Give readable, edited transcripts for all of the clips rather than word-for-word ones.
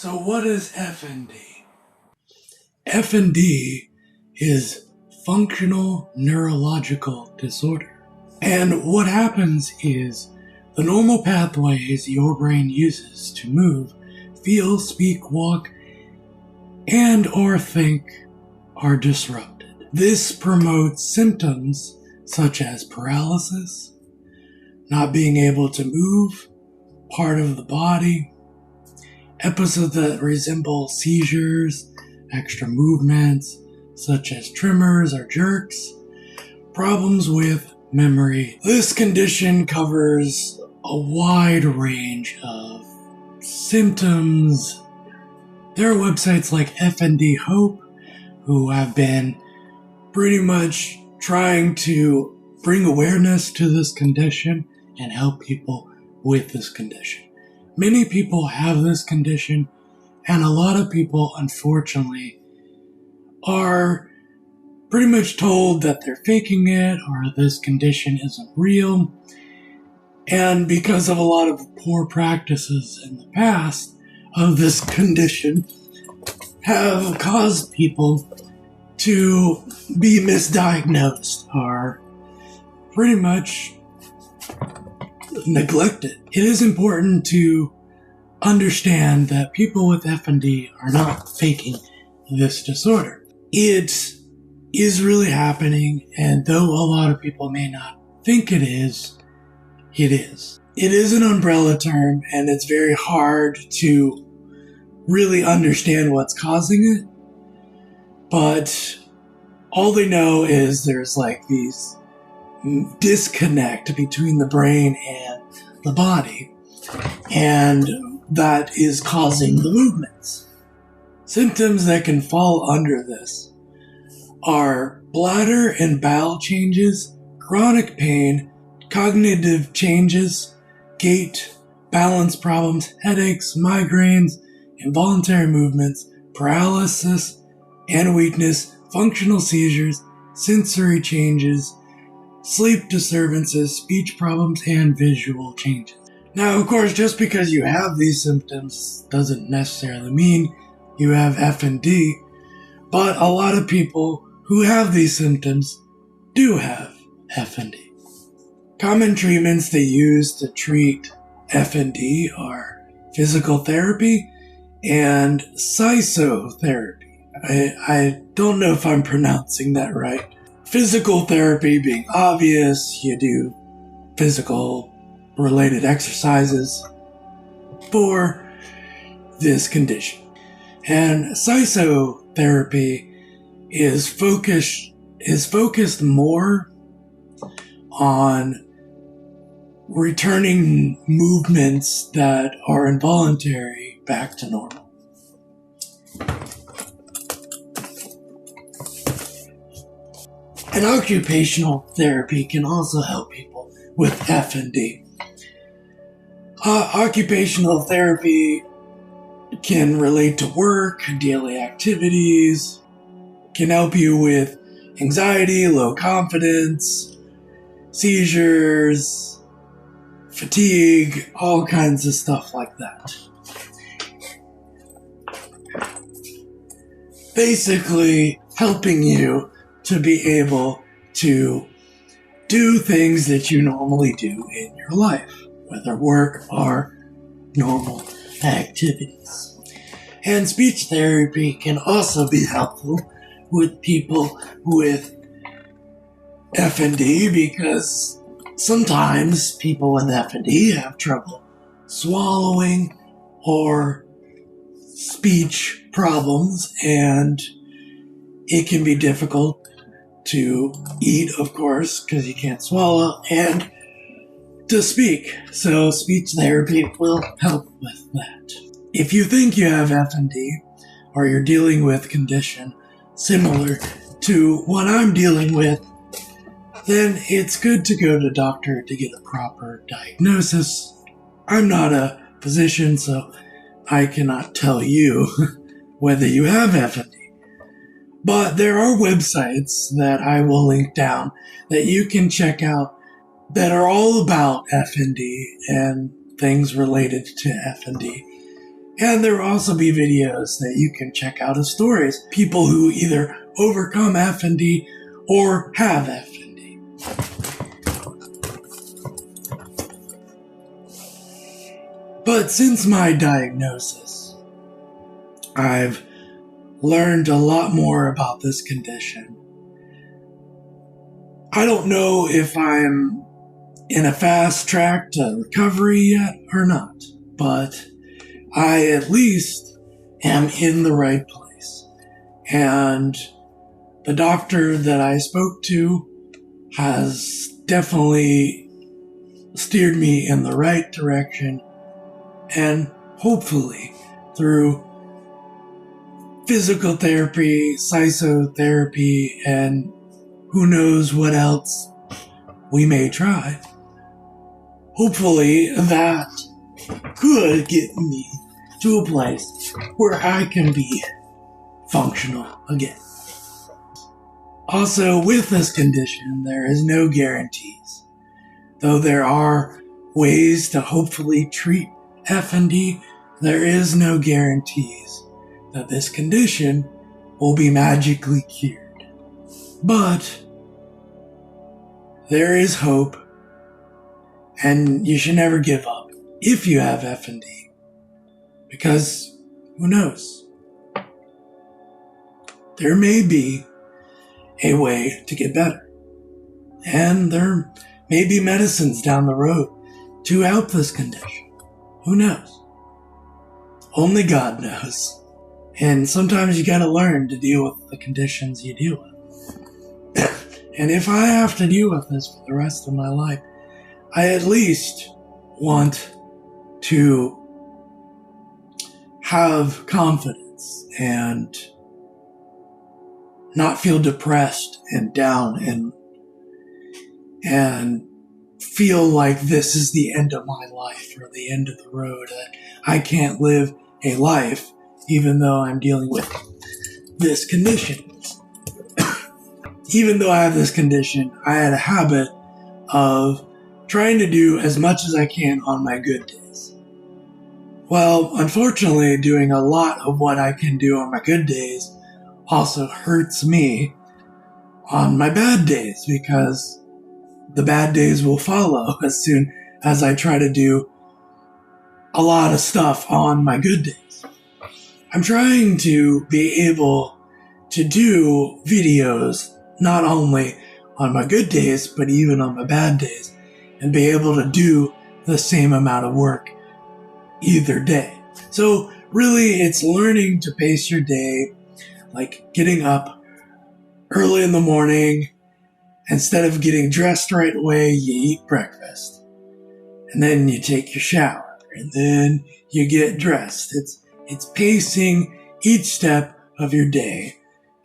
So what is FND? FND is functional neurological disorder. And what happens is the normal pathways your brain uses to move, feel, speak, walk, and or think are disrupted. This promotes symptoms such as paralysis, not being able to move part of the body, episodes that resemble seizures, extra movements such as tremors or jerks, problems with memory. This condition covers a wide range of symptoms. There are websites like FND Hope who have been pretty much trying to bring awareness to this condition and help people with this condition. Many people have this condition, and a lot of people, unfortunately, are pretty much told that they're faking it or this condition isn't real. And because of a lot of poor practices in the past of this condition, have caused people to be misdiagnosed or pretty much neglected. It is important to understand that people with FND are not faking this disorder. It is really happening, and though a lot of people may not think it is, it is. It is an umbrella term, and it's very hard to really understand what's causing it, but all they know is there's like these disconnect between the brain and the body, and that is causing the movements. Symptoms that can fall under this are bladder and bowel changes, chronic pain, cognitive changes, gait, balance problems, headaches, migraines, involuntary movements, paralysis and weakness, functional seizures, sensory changes, sleep disturbances, speech problems, and visual changes. Now, of course, just because you have these symptoms doesn't necessarily mean you have FND, but a lot of people who have these symptoms do have FND. Common treatments they use to treat FND are physical therapy and psychotherapy. I don't know if I'm pronouncing that right. Physical therapy being obvious, you do physical related exercises for this condition. And psychotherapy is focused more on returning movements that are involuntary back to normal. And occupational therapy can also help people with FND. Occupational therapy can relate to work, daily activities, can help you with anxiety, low confidence, seizures, fatigue, all kinds of stuff like that. Basically, helping you to be able to do things that you normally do in your life, whether work or normal activities. And speech therapy can also be helpful with people with FND because sometimes people with FND have trouble swallowing or speech problems, and it can be difficult to eat, of course, because you can't swallow, and to speak. So speech therapy will help with that. If you think you have FND or you're dealing with a condition similar to what I'm dealing with, then it's good to go to a doctor to get a proper diagnosis. I'm not a physician, so I cannot tell you whether you have FND. But there are websites that I will link down that you can check out that are all about FND and things related to FND. And there will also be videos that you can check out of stories. People who either overcome FND or have FND. But since my diagnosis, I've learned a lot more about this condition. I don't know if I'm in a fast track to recovery yet or not, but I at least am in the right place. And the doctor that I spoke to has definitely steered me in the right direction, and hopefully through physical therapy, psychotherapy, and who knows what else we may try. Hopefully that could get me to a place where I can be functional again. Also, with this condition, there is no guarantees. Though there are ways to hopefully treat FND, there is no guarantees that this condition will be magically cured. But there is hope, and you should never give up if you have FND, because who knows? There may be a way to get better, and there may be medicines down the road to help this condition. Who knows? Only God knows. And sometimes you gotta learn to deal with the conditions you deal with. And if I have to deal with this for the rest of my life, I at least want to have confidence and not feel depressed and down and feel like this is the end of my life or the end of the road, that I can't live a life even though I'm dealing with this condition. Even though I have this condition, I had a habit of trying to do as much as I can on my good days. Well, unfortunately, doing a lot of what I can do on my good days also hurts me on my bad days, because the bad days will follow as soon as I try to do a lot of stuff on my good days. I'm trying to be able to do videos not only on my good days, but even on my bad days, and be able to do the same amount of work either day. So really, it's learning to pace your day, like getting up early in the morning. Instead of getting dressed right away, you eat breakfast, and then you take your shower, and then you get dressed. It's pacing each step of your day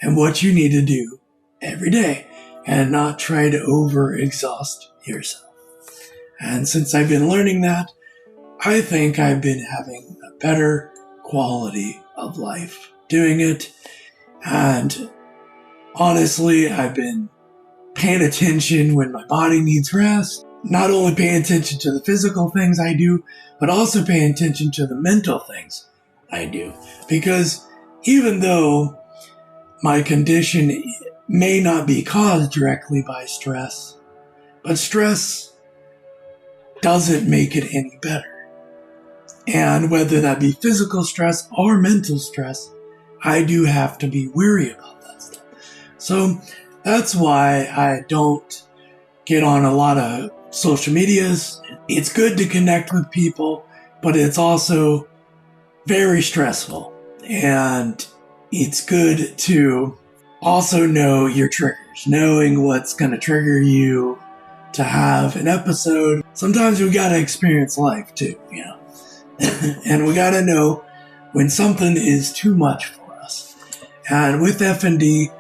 and what you need to do every day, and not try to overexhaust yourself. And since I've been learning that, I think I've been having a better quality of life doing it. And honestly, I've been paying attention when my body needs rest. Not only paying attention to the physical things I do, but also paying attention to the mental things I do. Because even though my condition may not be caused directly by stress, but stress doesn't make it any better. And whether that be physical stress or mental stress, I do have to be wary about that stuff. So that's why I don't get on a lot of social medias. It's good to connect with people, but it's also very stressful. And it's good to also know your triggers, knowing what's going to trigger you to have an episode. Sometimes we got to experience life too, you know. And we got to know when something is too much for us. And with FND,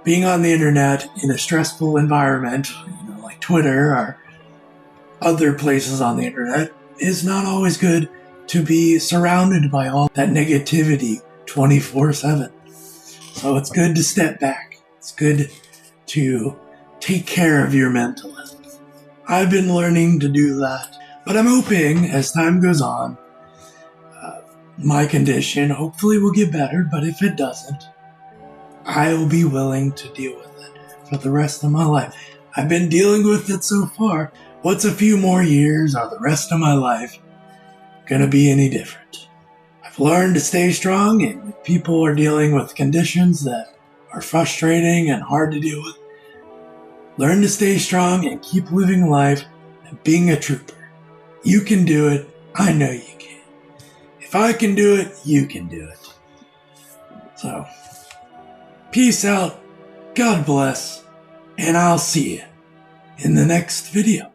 being on the internet in a stressful environment, you know, like Twitter or other places on the internet, is not always good to be surrounded by all that negativity 24/7. So it's good to step back. It's good to take care of your mental health. I've been learning to do that, but I'm hoping as time goes on, my condition hopefully will get better, but if it doesn't, I will be willing to deal with it for the rest of my life. I've been dealing with it so far. What's a few more years or the rest of my life gonna be any different? I've learned to stay strong, and if people are dealing with conditions that are frustrating and hard to deal with, learn to stay strong and keep living life and being a trooper. You can do it. I know you can. If I can do it, you can do it. So, peace out, God bless, and I'll see you in the next video.